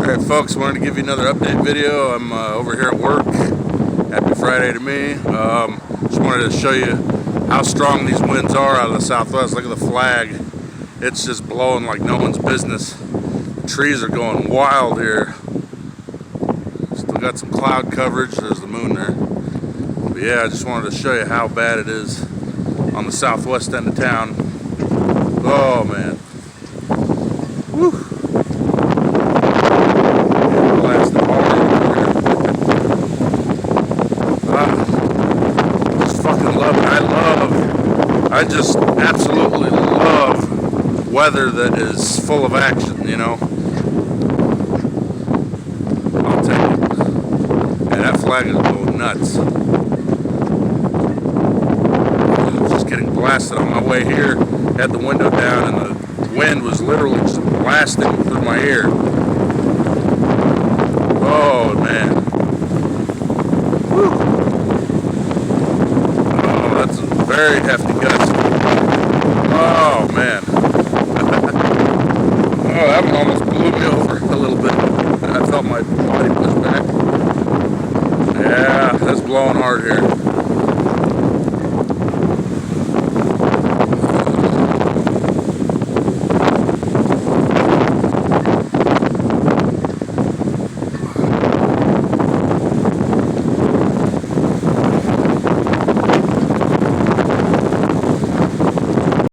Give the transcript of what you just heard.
Alright folks, wanted to give you another update video. I'm over here at work. Happy Friday to me. Just wanted to show you how strong these winds are out of the southwest. Look at the flag. It's just blowing like no one's business. The trees are going wild here. Still got some cloud coverage. There's the moon there. But yeah, I just wanted to show you how bad it is on the southwest end of town. Oh man. Woo. I just absolutely love weather that is full of action, you know. I'll take it. And that flag is going nuts. I was just getting blasted on my way here. Had the window down and the wind was literally just blasting through my ear. Oh man. Whew. Oh, that's a very hefty gust. Oh man. Oh, that one almost blew me over a little bit. I felt my body push back. Yeah, that's blowing hard here.